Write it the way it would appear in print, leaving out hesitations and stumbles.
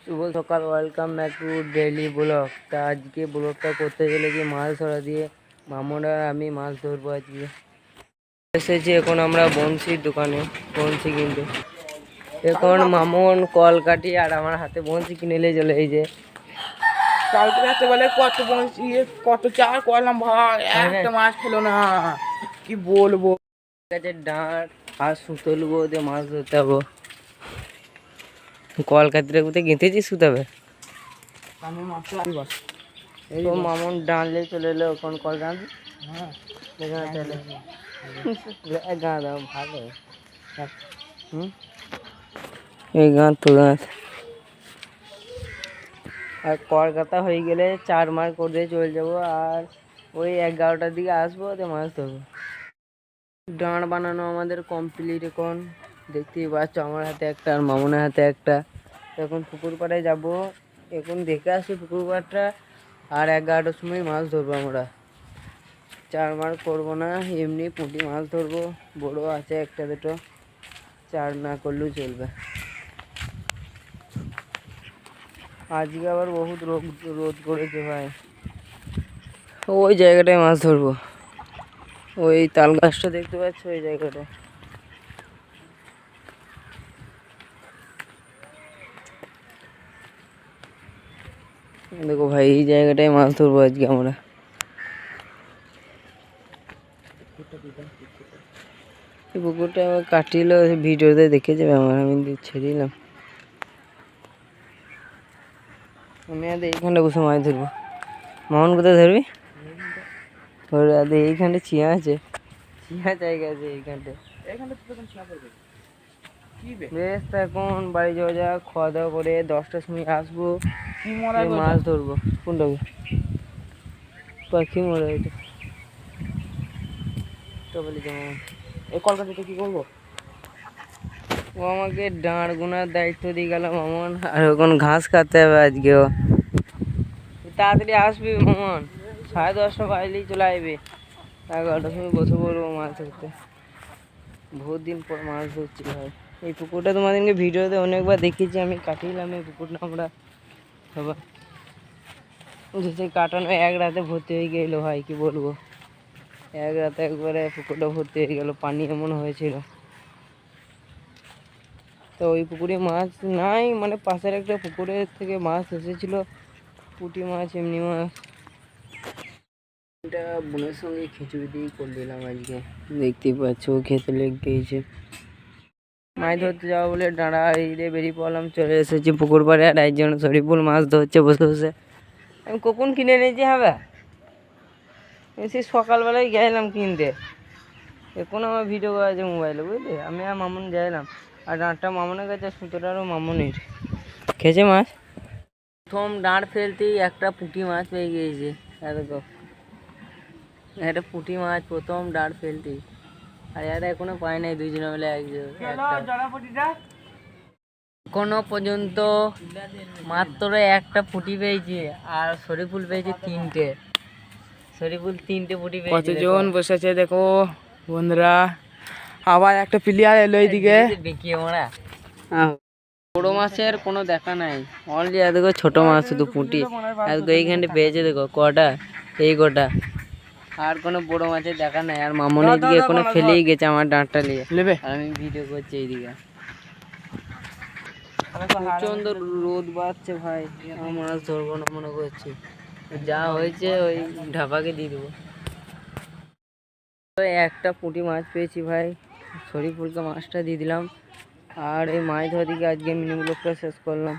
শুভ সকাল, welcome back to daily blog. তা আজকে ব্লগটা করতে গেলে যে মাছ ধরা দিয়ে মামুরা আমি মাছ ধরবো। আজকে এসেছি এখন আমরা বংশীর দোকানে বংশী কিনতে। এখন মামুন কল কাটি আর আমার হাতে বংশী কিনে নিয়ে চলে। এই যে কালকে রাতে বলে কত বলছি কত চার করলাম ভাই, একটা মাছ খেলো না। কি বলবো, ডাঁট আর সুতলবো দিয়ে মাছ ধরতে হবো। কল কাতিরে কোথায় গেঁথেছি সুতাবে। আমি মাছ বস তো মামুন ডাঁড়লে চলে এলো এখন কল ডাঁট। হ্যাঁ চলে গা দাও ভালো। এই গাঁ তো গাছ আর কলকাতা হয়ে গেলে 4 মার করে চলে যাবো। আর ওই 11টার দিকে আসবো, তো মাছ ধরবো। ডাঁড় বানানো আমাদের কমপ্লিট। এখন দেখতেই পাচ্ছ আমার হাতে একটা আর মামুনের হাতে একটা। এখন পুকুর পাড়ে যাবো, এখন দেখে আসি পুকুর পাড়টা। আর 11টার সময় মাছ ধরবো আমরা। 4 মার করবো না, এমনি পুঁটি মাছ ধরবো। বড় আছে একটা দুটো, 4 না করলেও চলবে। আজকে আবার বহুত রোদ করেছে ভাই। ওই জায়গাটায় মাছ ধরবো, ওই তাল গাছটা দেখতে পাচ্ছ, ওই জায়গাটায়। দেখো ভাই, এই জায়গাটায় মাছ ধরবো আজকে আমরা। এই পুকুরটা আমার কাটিলো, ভিডিওতে দেখে যাবে আমার, আমি ছেড়ে দিলাম। আমি আজ এইখানটা বসে মাছ ধরবো। মামুন কোথায় ধরবি? এইখানটা চিয়া আছে, চিয়া জায়গা আছে এইখানটা। বেশ, এখন বাড়ি যাওয়া যাক, খাওয়া দাওয়া করে 10টার সময় আসবো, মাছ ধরবো। কোনটা পাখি মরা এটা তো বলি যেমন। এই কলকাতাতে কি করবো? ও আমাকে ডাঁড় গোনার দায়িত্ব দিয়ে গেল মামন, আর এখন ঘাস কাটতে হবে আজকেও। তাড়াতাড়ি আসবি মামন, 10:30 বাজলেই চলে আসবি। 11টার সময় বসে পড়বো মাছ ধরতে। বহুত দিন পর মাছ ধরছি ভাই। এই পুকুরটা তোমাদেরকে ভিডিওতে অনেকবার দেখিয়েছি আমি, কাটিলাম এই পুকুরটা আমরা সবাই। যে কাটানো এক রাতে ভর্তি হয়ে গেলো ভাই, কি বলবো। এক রাতে একবারে পুকুরটা ভর্তি হয়ে গেল, পানি এমন হয়েছিল। তো ওই পুকুরে মাছ নাই, মানে পাশের একটা পুকুরের থেকে মাছ এসেছিল, পুঁটি মাছ, এমনি মাছ। এটা বোনের সঙ্গে খিচুড়ি দিয়েই করে দিলাম আজকে। দেখতেই পাচ্ছ খেতে লেগে গিয়েছে। মাছ ধরতে যাবো বলে ডাঁড়া দিয়ে বেরিয়ে পড়লাম, চলে এসেছি পুকুর পাড়ে। আর একজন শরীফুল মাছ ধরছে বসে বসে। আমি কখন কিনে নিয়েছি হবে, সে সকালবেলায় গেলাম কিনতে। এখন আমার ভিডিও করা আছে মোবাইলে, বুঝলি। আমি আর মামুন যাইলাম, আর ডাঁটটা মামুনের কাছে, সুতোটারও মামুনের। খেয়েছে মাছ। প্রথম ডাঁড় ফেলতেই একটা পুঁটি মাছ পেয়ে গিয়েছে। এরকম একটা পুঁটি মাছ প্রথম ডাঁড় ফেলতেই। আর এটা এখনো পাই নাই, দুইজনে মিলে এখনো পর্যন্ত মাত্র একটা পুঁটি পেয়েছে, আর শরীফুল পেয়েছে 3টে। শরীফুল 3টে পুঁটি পেয়েছে। কতজন বসেছে দেখো বন্ধুরা, আবার একটা প্লেয়ার এলো এইদিকে। বেঁকিয়ে মোড়া বড় মাছের কোনো দেখা নাই, অনলি দেখো ছোট মাছ শুধু পুঁটি। এইখানটা পেয়েছে দেখো কটা, এই কটা। আর কোনো বড় মাছের দেখা নাই। আর মামুন এইদিকে এখনো ফেলেই গেছে আমার ডাঁটটা নিয়ে। আমি ভিডিও করছি এইদিকে। প্রচন্ড রোদ বাড়ছে ভাই, মাছ ধরবো না মনে করছি। যা হয়েছে ওই ঢাপাকে দিয়ে দেবো। একটা পুঁটি মাছ পেয়েছি ভাই, শরীফুলকে মাছটা দিয়ে দিলাম। আর এই মাছ ধরা দিকে আজকে মিনি ব্লগটা শেষ করলাম।